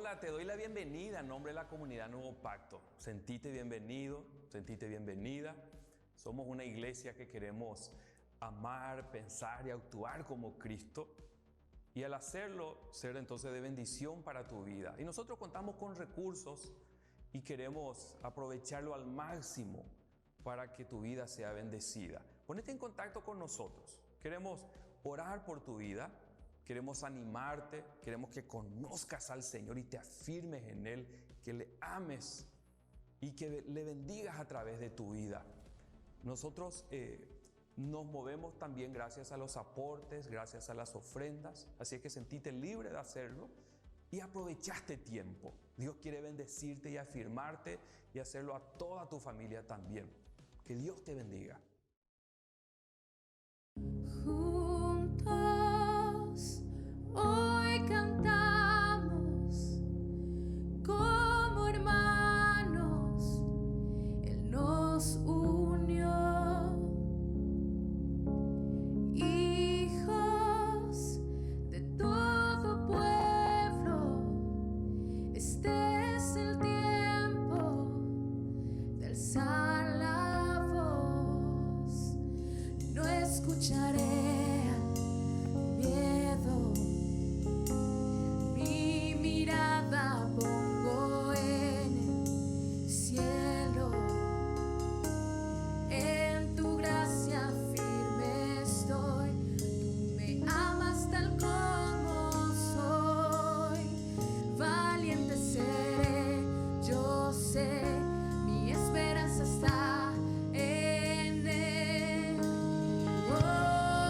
Hola, te doy la bienvenida en nombre de la comunidad Nuevo Pacto. Sentite bienvenido, sentite bienvenida. Somos una iglesia que queremos amar, pensar y actuar como Cristo. Y al hacerlo, ser entonces de bendición para tu vida. Y nosotros contamos con recursos y queremos aprovecharlo al máximo para que tu vida sea bendecida. Ponete en contacto con nosotros. Queremos orar por tu vida. Queremos animarte, queremos que conozcas al Señor y te afirmes en Él, que le ames y que le bendigas a través de tu vida. Nosotros nos movemos también gracias a los aportes, gracias a las ofrendas, así es que sentite libre de hacerlo y aprovecha este tiempo. Dios quiere bendecirte y afirmarte y hacerlo a toda tu familia también. Que Dios te bendiga. Juntos hoy cantamos como hermanos, Él nos unió, hijos de todo pueblo. Este es el tiempo de alzar la voz. No escucharé miedo, mi mirada pongo en el cielo, en tu gracia firme estoy. Tú me amas tal como soy, valiente seré, yo sé, mi esperanza está en Él. Oh,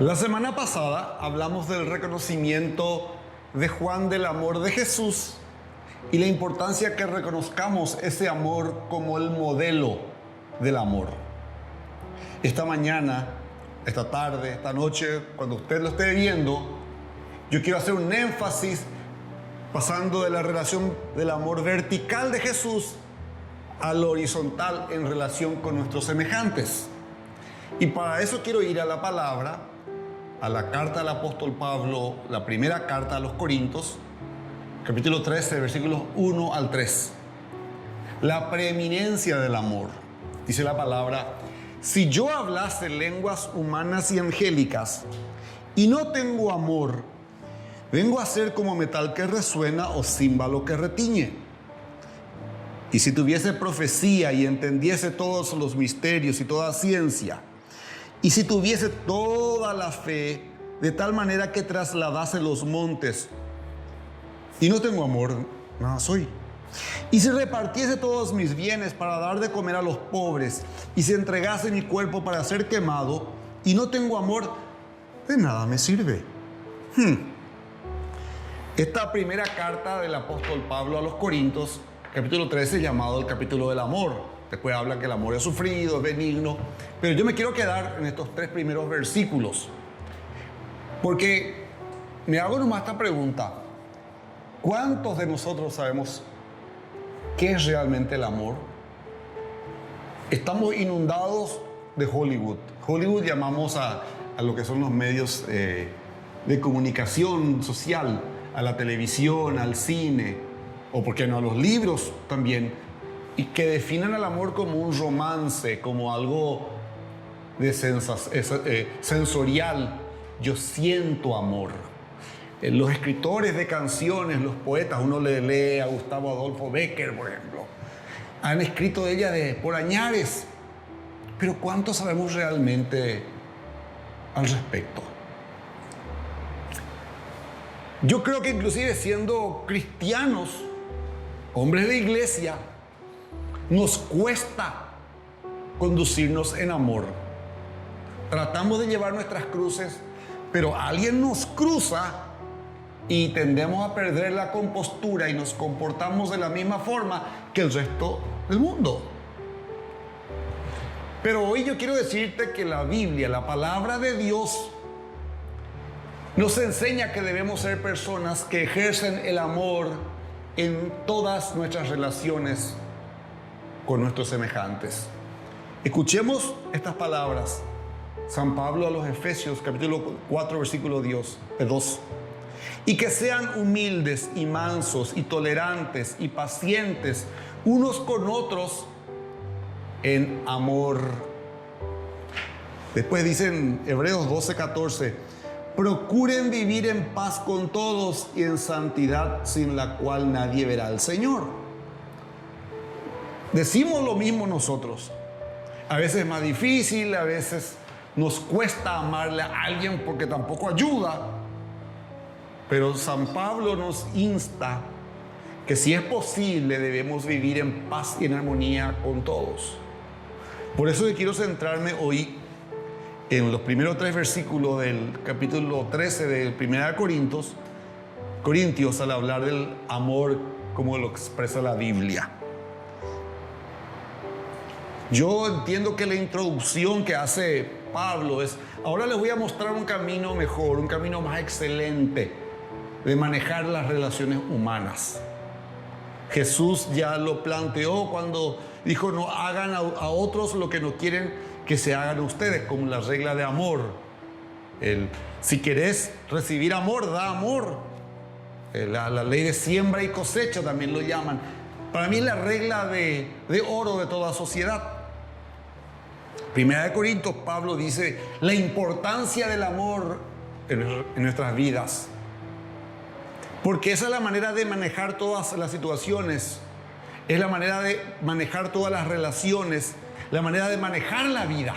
La semana pasada hablamos del reconocimiento de Juan del amor de Jesús y la importancia que reconozcamos ese amor como el modelo del amor. Esta mañana, esta tarde, esta noche, cuando usted lo esté viendo, yo quiero hacer un énfasis pasando de la relación del amor vertical de Jesús al horizontal en relación con nuestros semejantes. Y para eso quiero ir a la palabra, a la carta del apóstol Pablo, la primera carta a los Corintios, capítulo 13, versículos 1 al 3. La preeminencia del amor. Dice la palabra: si yo hablase lenguas humanas y angélicas y no tengo amor, vengo a ser como metal que resuena o címbalo que retiñe. Y si tuviese profecía y entendiese todos los misterios y toda ciencia, y si tuviese toda la fe de tal manera que trasladase los montes, y no tengo amor, nada soy. Y si repartiese todos mis bienes para dar de comer a los pobres, y si entregase mi cuerpo para ser quemado, y no tengo amor, de nada me sirve. Esta primera carta del apóstol Pablo a los Corintios, capítulo 13, llamado el capítulo del amor. Después habla que el amor es sufrido, es benigno. Pero yo me quiero quedar en estos 3 primeros versículos, porque me hago nomás esta pregunta: ¿cuántos de nosotros sabemos qué es realmente el amor? Estamos inundados de Hollywood. Hollywood llamamos a lo que son los medios de comunicación social, a la televisión, al cine, o por qué no a los libros también, y que definen el amor como un romance, como algo de sensorial. Yo siento amor. Los escritores de canciones, los poetas, uno le lee a Gustavo Adolfo Bécquer, por ejemplo, han escrito de ella por añares. Pero ¿cuánto sabemos realmente al respecto? Yo creo que inclusive siendo cristianos, hombres de iglesia, nos cuesta conducirnos en amor. Tratamos de llevar nuestras cruces, pero alguien nos cruza y tendemos a perder la compostura y nos comportamos de la misma forma que el resto del mundo. Pero hoy yo quiero decirte que la Biblia, la palabra de Dios, nos enseña que debemos ser personas que ejercen el amor en todas nuestras relaciones con nuestros semejantes. Escuchemos estas palabras. San Pablo a los Efesios, capítulo 4, versículo 2. Y que sean humildes y mansos y tolerantes y pacientes unos con otros en amor. Después dicen Hebreos 12:14: procuren vivir en paz con todos y en santidad, sin la cual nadie verá al Señor. Decimos lo mismo nosotros. A veces es más difícil, a veces nos cuesta amarle a alguien porque tampoco ayuda. Pero San Pablo nos insta que si es posible debemos vivir en paz y en armonía con todos. Por eso yo quiero centrarme hoy en los primeros 3 versículos del capítulo 13 de 1 Corintios, al hablar del amor como lo expresa la Biblia. Yo entiendo que la introducción que hace Pablo es: ahora les voy a mostrar un camino mejor, un camino más excelente de manejar las relaciones humanas. Jesús ya lo planteó cuando dijo: no hagan a otros lo que no quieren que se hagan a ustedes, como la regla de amor. Si querés recibir amor, da amor. La ley de siembra y cosecha también lo llaman. Para mí es la regla de oro de toda sociedad. Primera de Corintios, Pablo dice la importancia del amor en nuestras vidas, porque esa es la manera de manejar todas las situaciones, es la manera de manejar todas las relaciones, la manera de manejar la vida.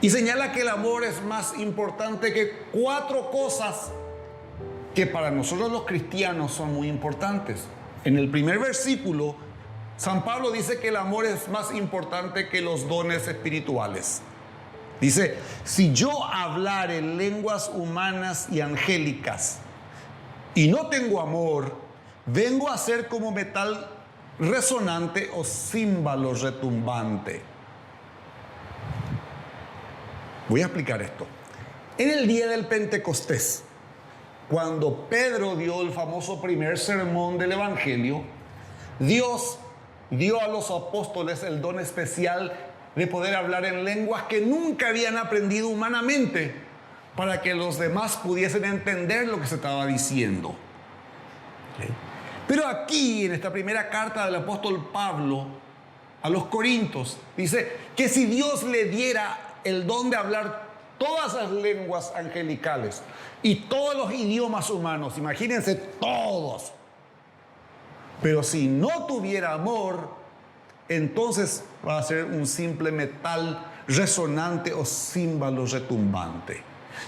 Y señala que el amor es más importante que 4 cosas que para nosotros los cristianos son muy importantes. En el primer versículo, San Pablo dice que el amor es más importante que los dones espirituales. Dice, si yo hablar en lenguas humanas y angélicas y no tengo amor, vengo a ser como metal resonante o címbalo retumbante. Voy a explicar esto. En el día del Pentecostés, cuando Pedro dio el famoso primer sermón del Evangelio, Dios dio a los apóstoles el don especial de poder hablar en lenguas que nunca habían aprendido humanamente, para que los demás pudiesen entender lo que se estaba diciendo. ¿Okay? Pero aquí, en esta primera carta del apóstol Pablo a los Corintios, dice que si Dios le diera el don de hablar todas las lenguas angelicales y todos los idiomas humanos, imagínense todos, pero si no tuviera amor, entonces va a ser un simple metal resonante o címbalo retumbante.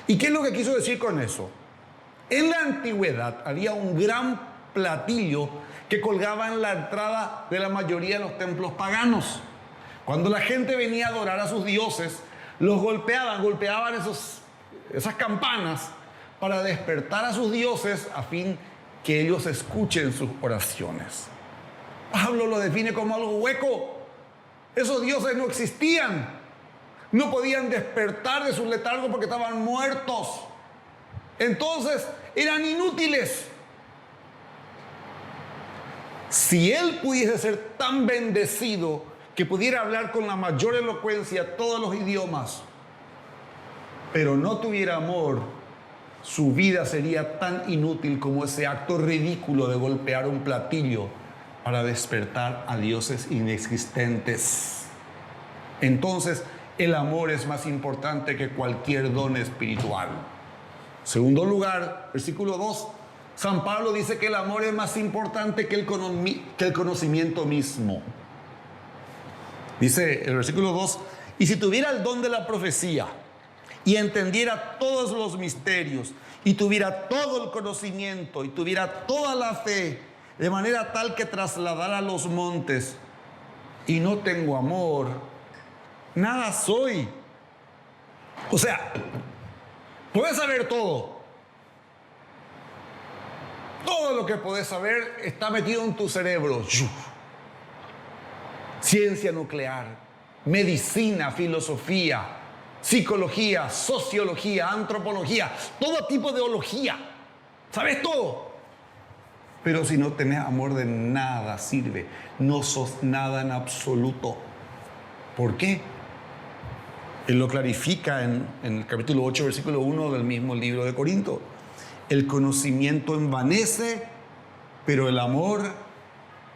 ¿Y qué es lo que quiso decir con eso? En la antigüedad había un gran platillo que colgaba en la entrada de la mayoría de los templos paganos. Cuando la gente venía a adorar a sus dioses, los golpeaban esas campanas para despertar a sus dioses a fin que ellos escuchen sus oraciones. Pablo lo define como algo hueco. Esos dioses no existían. No podían despertar de sus letargos porque estaban muertos. Entonces eran inútiles. Si él pudiese ser tan bendecido que pudiera hablar con la mayor elocuencia todos los idiomas, pero no tuviera amor, su vida sería tan inútil como ese acto ridículo de golpear un platillo para despertar a dioses inexistentes. Entonces, el amor es más importante que cualquier don espiritual. Segundo lugar, versículo 2, San Pablo dice que el amor es más importante que el conocimiento mismo. Dice el versículo 2, y si tuviera el don de la profecía y entendiera todos los misterios y tuviera todo el conocimiento y tuviera toda la fe, de manera tal que trasladara los montes, y no tengo amor, nada soy. O sea, puedes saber todo. Todo lo que puedes saber está metido en tu cerebro. Ciencia nuclear, medicina, filosofía, psicología, sociología, antropología, todo tipo de ología. ¿Sabes todo? Pero si no tenés amor, de nada sirve. No sos nada en absoluto. ¿Por qué? Él lo clarifica en el capítulo 8, versículo 1 del mismo libro de Corinto. El conocimiento envanece, pero el amor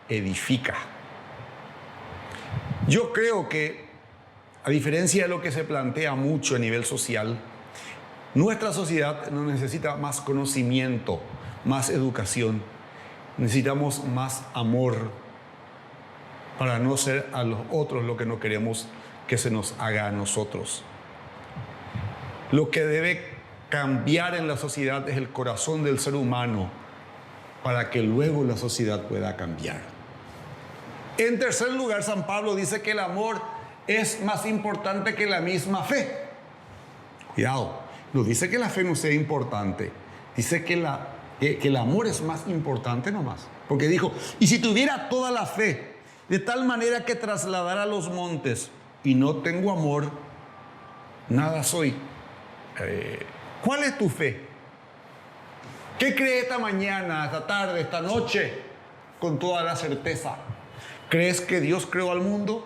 edifica. Yo creo que, a diferencia de lo que se plantea mucho a nivel social, nuestra sociedad no necesita más conocimiento, más educación. Necesitamos más amor para no ser a los otros lo que no queremos que se nos haga a nosotros. Lo que debe cambiar en la sociedad es el corazón del ser humano para que luego la sociedad pueda cambiar. En tercer lugar, San Pablo dice que el amor es más importante que la misma fe. Cuidado, no dice que la fe no sea importante, dice que el amor es más importante nomás. Porque dijo, y si tuviera toda la fe, de tal manera que trasladara los montes, y no tengo amor, nada soy. ¿Cuál es tu fe? ¿Qué crees esta mañana, esta tarde, esta noche? Con toda la certeza. ¿Crees que Dios creó al mundo?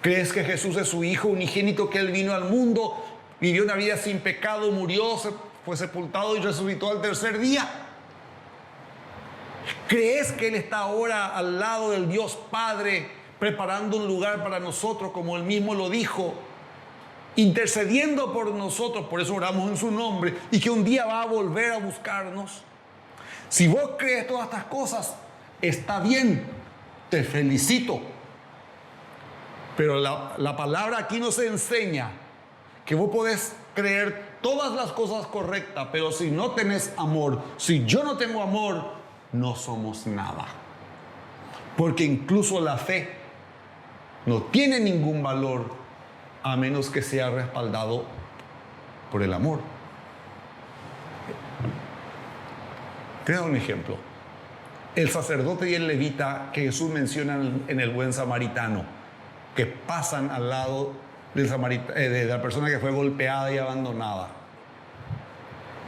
¿Crees que Jesús es su Hijo unigénito, que Él vino al mundo, vivió una vida sin pecado, murió, fue sepultado y resucitó al tercer día? ¿Crees que Él está ahora al lado del Dios Padre, preparando un lugar para nosotros, como Él mismo lo dijo, intercediendo por nosotros, por eso oramos en su nombre, y que un día va a volver a buscarnos? Si vos crees todas estas cosas, está bien, te felicito. Pero la palabra aquí nos enseña que vos podés creer todas las cosas correctas, pero si no tenés amor, si yo no tengo amor, no somos nada. Porque incluso la fe no tiene ningún valor a menos que sea respaldado por el amor. Te doy un ejemplo. El sacerdote y el levita que Jesús menciona en el buen samaritano, que pasan al lado de la persona que fue golpeada y abandonada.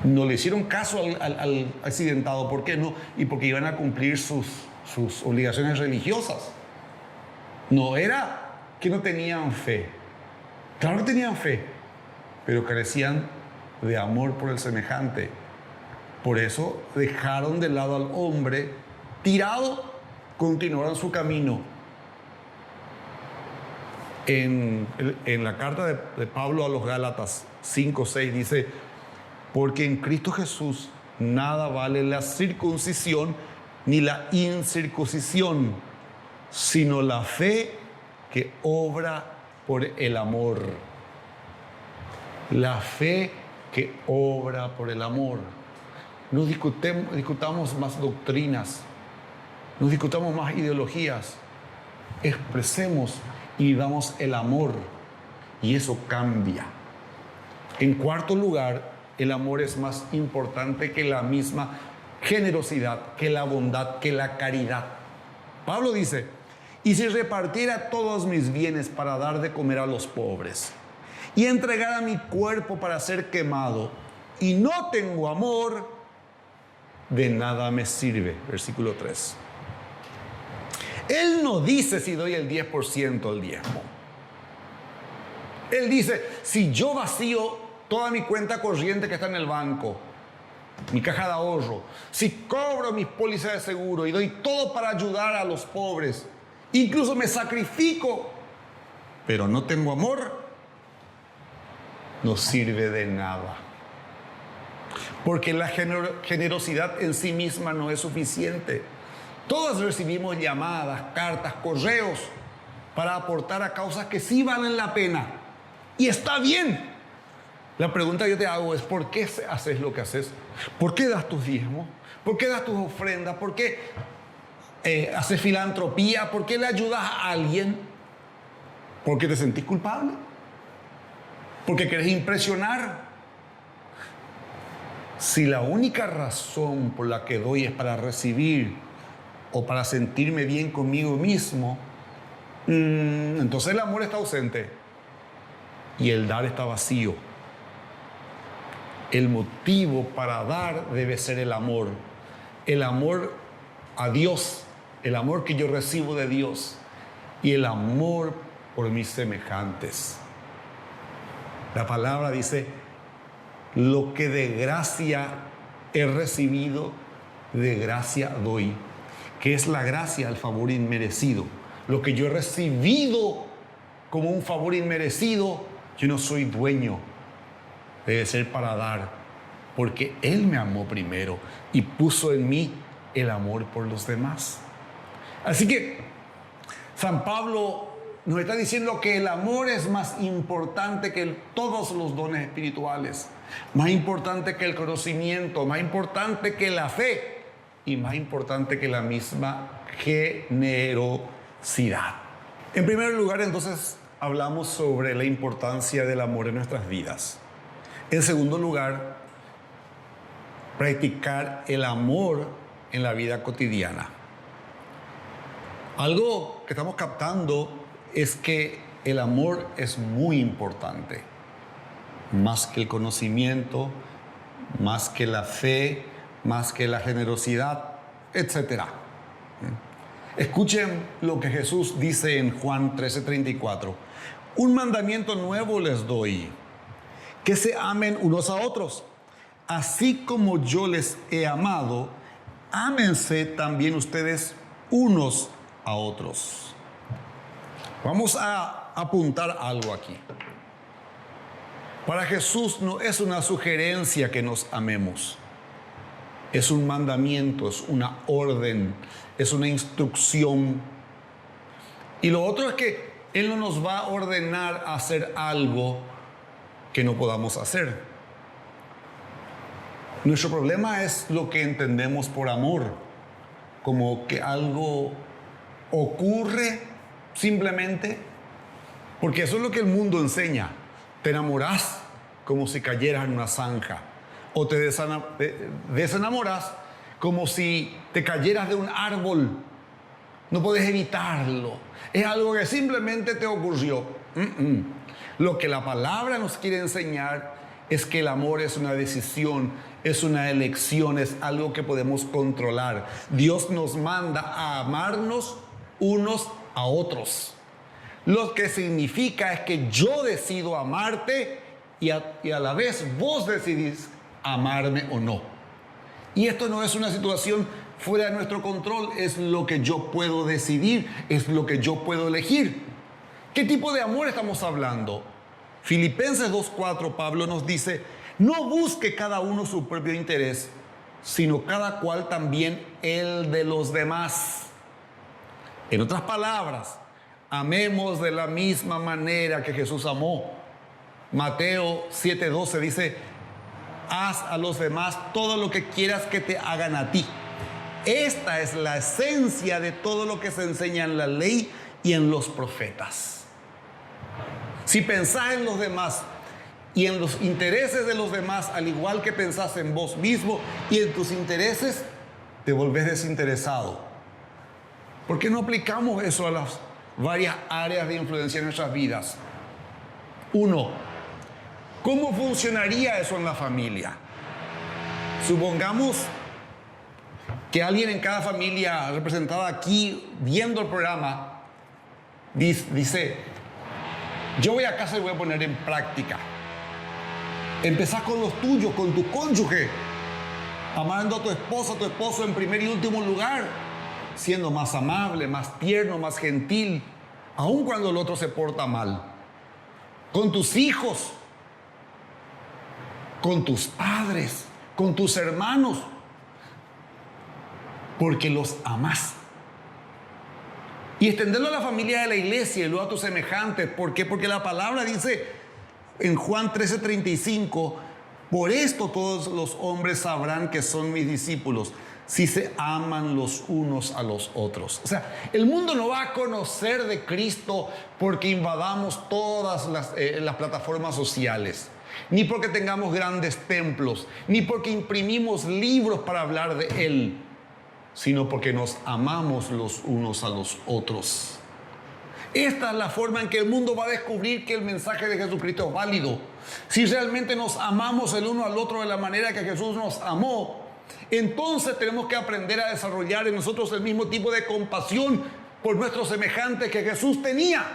No le hicieron caso al accidentado. ¿Por qué no? Y porque iban a cumplir sus obligaciones religiosas. No era que no tenían fe. Claro que tenían fe, pero carecían de amor por el semejante. Por eso dejaron de lado al hombre tirado, continuaron su camino. En la carta de Pablo a los Gálatas 5:6 dice: porque en Cristo Jesús nada vale la circuncisión ni la incircuncisión, sino la fe que obra por el amor. La fe que obra por el amor. No discutamos más doctrinas, no discutamos más ideologías. Expresemos y damos el amor, y eso cambia. En cuarto lugar, el amor es más importante que la misma generosidad, que la bondad, que la caridad. Pablo dice: y si repartiera todos mis bienes para dar de comer a los pobres, y entregara mi cuerpo para ser quemado, y no tengo amor, de nada me sirve. Versículo 3. Él no dice si doy el 10% del diezmo. Él dice: si yo vacío toda mi cuenta corriente que está en el banco, mi caja de ahorro, si cobro mis pólizas de seguro y doy todo para ayudar a los pobres, incluso me sacrifico, pero no tengo amor, no sirve de nada. Porque la generosidad en sí misma no es suficiente. Todos recibimos llamadas, cartas, correos para aportar a causas que sí valen la pena. Y está bien. La pregunta que yo te hago es: ¿por qué haces lo que haces? ¿Por qué das tus diezmos? ¿Por qué das tus ofrendas? ¿Por qué haces filantropía? ¿Por qué le ayudas a alguien? ¿Porque te sentís culpable? ¿Porque querés impresionar? Si la única razón por la que doy es para recibir o para sentirme bien conmigo mismo, entonces el amor está ausente y el dar está vacío. El motivo para dar debe ser el amor a Dios, el amor que yo recibo de Dios y el amor por mis semejantes. La palabra dice: lo que de gracia he recibido, de gracia doy. Que es la gracia, el favor inmerecido. Lo que yo he recibido como un favor inmerecido, yo no soy dueño. Debe ser para dar, porque Él me amó primero y puso en mí el amor por los demás. Así que San Pablo nos está diciendo que el amor es más importante que todos los dones espirituales, más importante que el conocimiento, más importante que la fe y más importante que la misma generosidad. En primer lugar, entonces, hablamos sobre la importancia del amor en nuestras vidas. En segundo lugar, practicar el amor en la vida cotidiana. Algo que estamos captando es que el amor es muy importante, más que el conocimiento, más que la fe, más que la generosidad, etc. Escuchen lo que Jesús dice en Juan 13:34. Un mandamiento nuevo les doy, que se amen unos a otros. Así como yo les he amado, ámense también ustedes unos a otros. Vamos a apuntar algo aquí. Para Jesús no es una sugerencia que nos amemos. Es un mandamiento, es una orden, es una instrucción. Y lo otro es que Él no nos va a ordenar a hacer algo que no podamos hacer. Nuestro problema es lo que entendemos por amor, como que algo ocurre simplemente Porque eso es lo que el mundo enseña. Te enamorás como si cayeras en una zanja. O te desenamorás como si te cayeras de un árbol. No puedes evitarlo. Es algo que simplemente te ocurrió. Lo que la palabra nos quiere enseñar es que el amor es una decisión, es una elección, es algo que podemos controlar. Dios nos manda a amarnos unos a otros. Lo que significa es que yo decido amarte y a la vez vos decidís amarme o no. Y esto no es una situación fuera de nuestro control, es lo que yo puedo decidir, es lo que yo puedo elegir. ¿Qué tipo de amor estamos hablando? Filipenses 2:4, Pablo nos dice: no busque cada uno su propio interés, sino cada cual también el de los demás. En otras palabras, amemos de la misma manera que Jesús amó. Mateo 7:12 dice: haz a los demás todo lo que quieras que te hagan a ti. Esta es la esencia de todo lo que se enseña en la ley y en los profetas. Si pensás en los demás y en los intereses de los demás, al igual que pensás en vos mismo y en tus intereses, te volvés desinteresado. ¿Por qué no aplicamos eso a las varias áreas de influencia en nuestras vidas? 1. ¿Cómo funcionaría eso en la familia? Supongamos que alguien en cada familia representada aquí, viendo el programa, dice: yo voy a casa y voy a poner en práctica. Empezás con los tuyos, con tu cónyuge, amando a tu esposa, a tu esposo en primer y último lugar, siendo más amable, más tierno, más gentil, aun cuando el otro se porta mal. Con tus hijos, con tus padres, con tus hermanos, porque los amás. Y extenderlo a la familia de la iglesia y luego a tus semejantes. ¿Por qué? Porque la palabra dice en Juan 13:35: por esto todos los hombres sabrán que son mis discípulos, si se aman los unos a los otros. O sea, el mundo no va a conocer de Cristo porque invadamos todas las plataformas sociales, ni porque tengamos grandes templos, ni porque imprimimos libros para hablar de Él, sino porque nos amamos los unos a los otros. Esta es la forma en que el mundo va a descubrir que el mensaje de Jesucristo es válido. Si realmente nos amamos el uno al otro de la manera que Jesús nos amó, entonces tenemos que aprender a desarrollar en nosotros el mismo tipo de compasión por nuestros semejantes que Jesús tenía.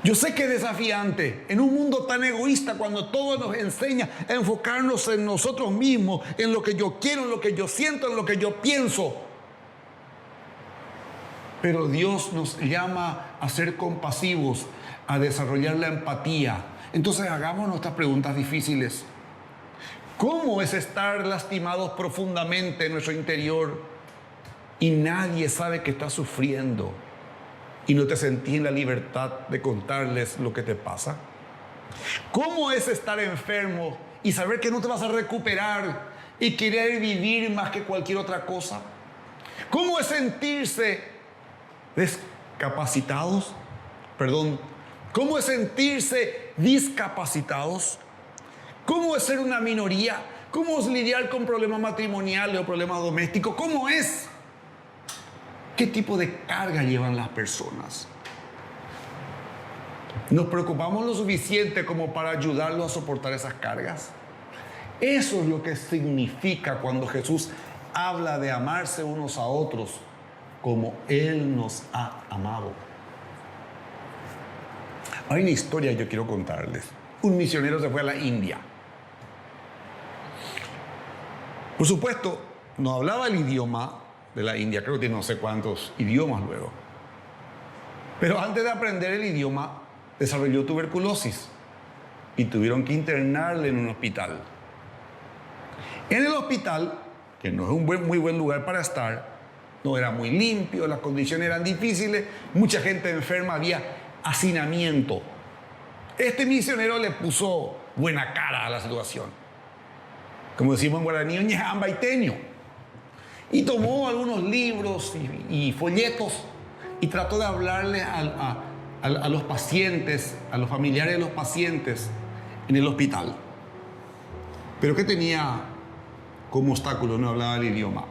Yo sé que es desafiante en un mundo tan egoísta, cuando todo nos enseña a enfocarnos en nosotros mismos, en lo que yo quiero, en lo que yo siento, en lo que yo pienso. Pero Dios nos llama a ser compasivos, a desarrollar la empatía. Entonces hagamos nuestras preguntas difíciles. ¿Cómo es estar lastimados profundamente en nuestro interior y nadie sabe que estás sufriendo y no te sentís en la libertad de contarles lo que te pasa? ¿Cómo es estar enfermo y saber que no te vas a recuperar y querer vivir más que cualquier otra cosa? ¿Cómo es sentirse ¿Cómo es sentirse discapacitados? ¿Cómo es ser una minoría? ¿Cómo es lidiar con problemas matrimoniales o problemas domésticos? ¿Cómo es? ¿Qué tipo de carga llevan las personas? ¿Nos preocupamos lo suficiente como para ayudarlos a soportar esas cargas? Eso es lo que significa cuando Jesús habla de amarse unos a otros como Él nos ha amado. Hay una historia que yo quiero contarles. Un misionero se fue a la India. Por supuesto, no hablaba el idioma de la India, creo que tiene no sé cuántos idiomas luego. Pero antes de aprender el idioma, desarrolló tuberculosis y tuvieron que internarle en un hospital. En el hospital, que no es un muy buen lugar para estar, no era muy limpio, las condiciones eran difíciles, mucha gente enferma, había hacinamiento. Este misionero le puso buena cara a la situación. Como decimos en guaraní, ñejamba y teño. Y tomó algunos libros y folletos y trató de hablarle a los pacientes, a los familiares de los pacientes en el hospital. Pero ¿qué tenía como obstáculo? No hablaba el idioma.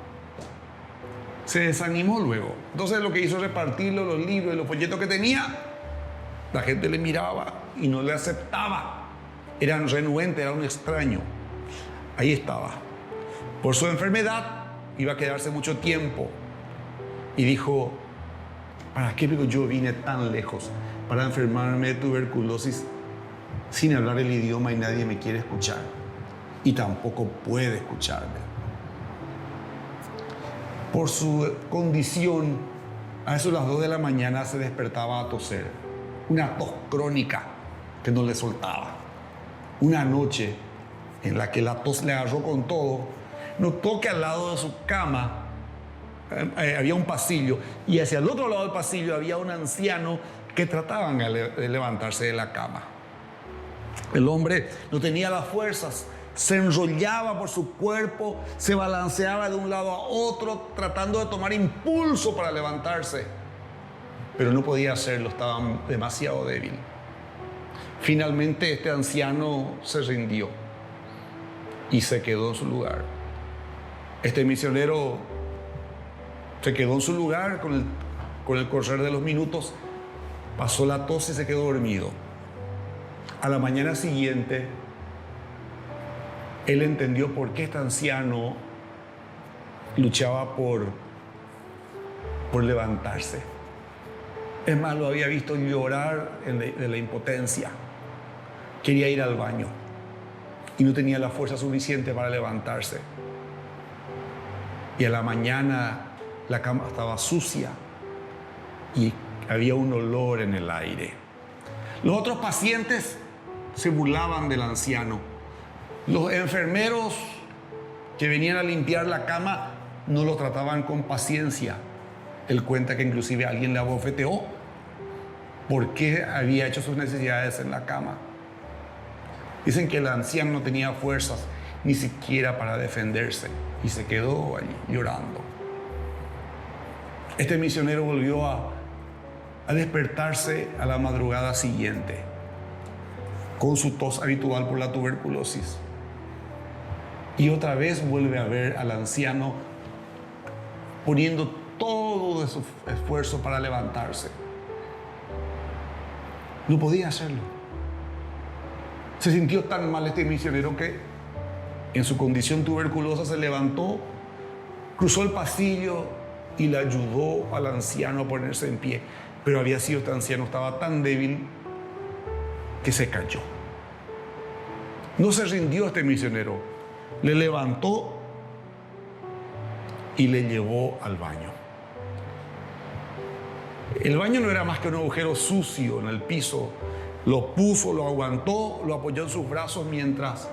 Se desanimó luego. Entonces lo que hizo es repartirlo, los libros y los folletos que tenía. La gente le miraba y no le aceptaba. Era renuente, era un extraño. Ahí estaba. Por su enfermedad iba a quedarse mucho tiempo. Y dijo, ¿para qué yo vine tan lejos? Para enfermarme de tuberculosis sin hablar el idioma y nadie me quiere escuchar. Y tampoco puede escucharme. Por su condición, a eso de las 2 de la mañana se despertaba a toser. Una tos crónica que no le soltaba. Una noche en la que la tos le agarró con todo, notó que al lado de su cama había un pasillo y hacia el otro lado del pasillo había un anciano que trataban de levantarse de la cama. El hombre no tenía las fuerzas, se enrollaba por su cuerpo, se balanceaba de un lado a otro tratando de tomar impulso para levantarse, pero no podía hacerlo, estaba demasiado débil. Finalmente este anciano se rindió y se quedó en su lugar. Este misionero se quedó en su lugar con el correr de los minutos, pasó la tos y se quedó dormido. A la mañana siguiente, él entendió por qué este anciano luchaba por levantarse. Es más, lo había visto llorar de la impotencia. Quería ir al baño y no tenía la fuerza suficiente para levantarse. Y a la mañana la cama estaba sucia y había un olor en el aire. Los otros pacientes se burlaban del anciano. Los enfermeros que venían a limpiar la cama no lo trataban con paciencia. Él cuenta que inclusive alguien le abofeteó porque había hecho sus necesidades en la cama. Dicen que el anciano no tenía fuerzas ni siquiera para defenderse y se quedó allí llorando. Este misionero volvió a despertarse a la madrugada siguiente con su tos habitual por la tuberculosis. Y otra vez vuelve a ver al anciano poniendo todo de su esfuerzo para levantarse. No podía hacerlo. Se sintió tan mal este misionero que en su condición tuberculosa se levantó, cruzó el pasillo y le ayudó al anciano a ponerse en pie. Pero este anciano estaba tan débil que se cayó. No se rindió este misionero. Le levantó y le llevó al baño. El baño no era más que un agujero sucio en el piso. Lo puso, lo aguantó, lo apoyó en sus brazos mientras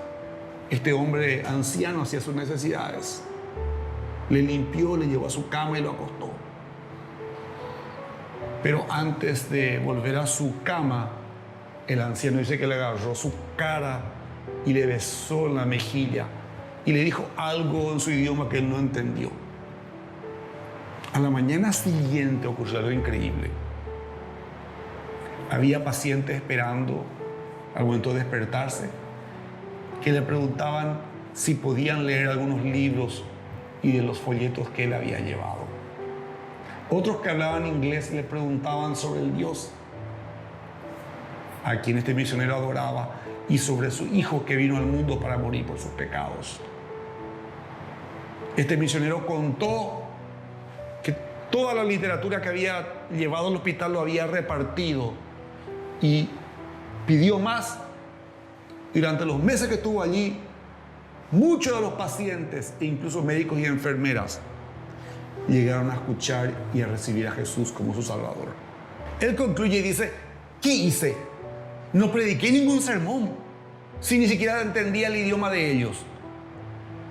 este hombre anciano hacía sus necesidades. Le limpió, le llevó a su cama y lo acostó. Pero antes de volver a su cama, el anciano dice que le agarró su cara y le besó en la mejilla y le dijo algo en su idioma que él no entendió. A la mañana siguiente ocurrió algo increíble. Había pacientes esperando al momento de despertarse que le preguntaban si podían leer algunos libros y de los folletos que él había llevado. Otros que hablaban inglés le preguntaban sobre el Dios a quien este misionero adoraba y sobre su hijo que vino al mundo para morir por sus pecados. Este misionero contó que toda la literatura que había llevado al hospital lo había repartido y pidió más. Durante los meses que estuvo allí, muchos de los pacientes, e incluso médicos y enfermeras, llegaron a escuchar y a recibir a Jesús como su Salvador. Él concluye y dice, ¿qué hice? No prediqué ningún sermón, si ni siquiera entendía el idioma de ellos.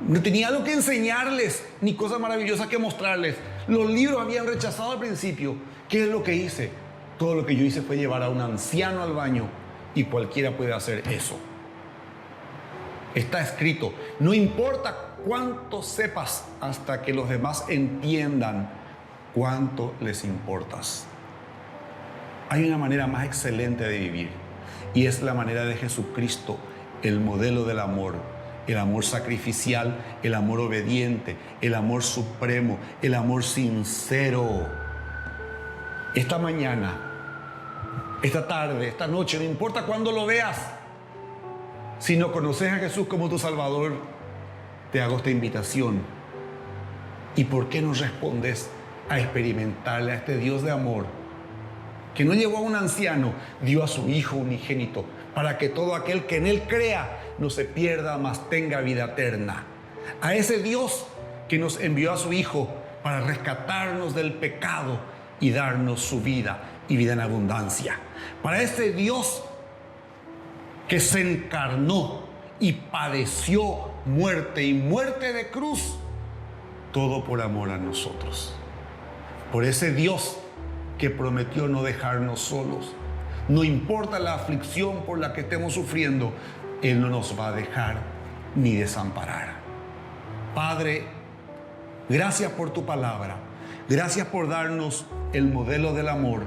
No tenía algo que enseñarles, ni cosas maravillosas que mostrarles. Los libros habían rechazado al principio. ¿Qué es lo que hice? Todo lo que yo hice fue llevar a un anciano al baño y cualquiera puede hacer eso. Está escrito, no importa cuánto sepas hasta que los demás entiendan cuánto les importas. Hay una manera más excelente de vivir y es la manera de Jesucristo, el modelo del amor, el amor sacrificial, el amor obediente, el amor supremo, el amor sincero. Esta mañana, esta tarde, esta noche, no importa cuándo lo veas, si no conoces a Jesús como tu Salvador, te hago esta invitación. ¿Y por qué no respondes a experimentarle a este Dios de amor que no llevó a un anciano, dio a su Hijo unigénito para que todo aquel que en Él crea no se pierda, mas tenga vida eterna? A ese Dios que nos envió a su Hijo para rescatarnos del pecado y darnos su vida y vida en abundancia. Para ese Dios que se encarnó y padeció muerte y muerte de cruz, todo por amor a nosotros. Por ese Dios que prometió no dejarnos solos. No importa la aflicción por la que estemos sufriendo, Él no nos va a dejar ni desamparar. Padre, gracias por tu palabra. Gracias por darnos el modelo del amor,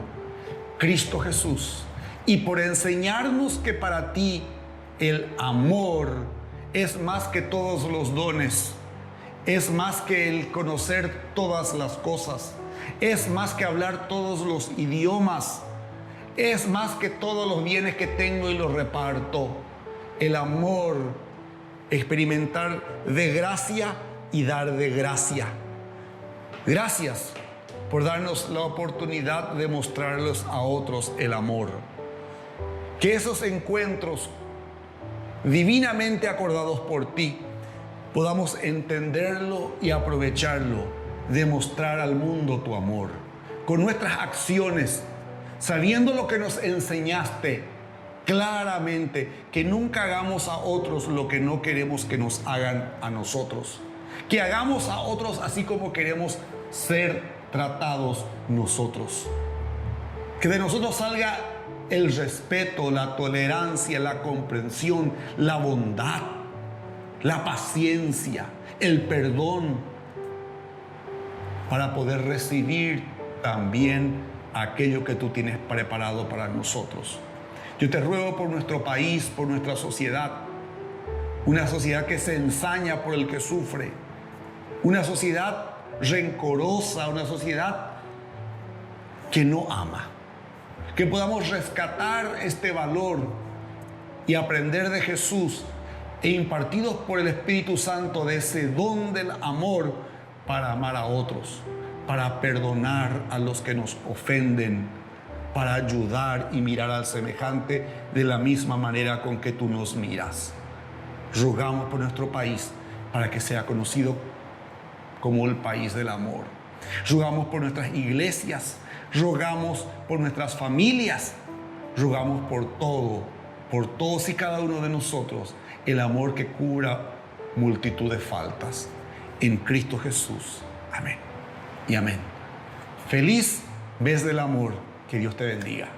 Cristo Jesús, y por enseñarnos que para ti el amor es más que todos los dones, es más que el conocer todas las cosas, es más que hablar todos los idiomas, es más que todos los bienes que tengo y los reparto. El amor, experimentar de gracia y dar de gracia. Gracias por darnos la oportunidad de mostrarles a otros el amor. Que esos encuentros divinamente acordados por ti podamos entenderlo y aprovecharlo, demostrar al mundo tu amor con nuestras acciones, sabiendo lo que nos enseñaste claramente, que nunca hagamos a otros lo que no queremos que nos hagan a nosotros, que hagamos a otros así como queremos ser tratados nosotros, que de nosotros salga el respeto, la tolerancia, la comprensión, la bondad, la paciencia, el perdón, para poder recibir también aquello que tú tienes preparado para nosotros. Yo te ruego por nuestro país, por nuestra sociedad, una sociedad que se ensaña por el que sufre, una sociedad rencorosa, una sociedad que no ama, que podamos rescatar este valor y aprender de Jesús e impartidos por el Espíritu Santo de ese don del amor para amar a otros, para perdonar a los que nos ofenden, para ayudar y mirar al semejante de la misma manera con que tú nos miras. Rogamos por nuestro país para que sea conocido como el país del amor. Rogamos por nuestras iglesias, rogamos por nuestras familias, rogamos por todos y cada uno de nosotros, el amor que cura multitud de faltas. En Cristo Jesús. Amén y amén. Feliz mes del amor. Que Dios te bendiga.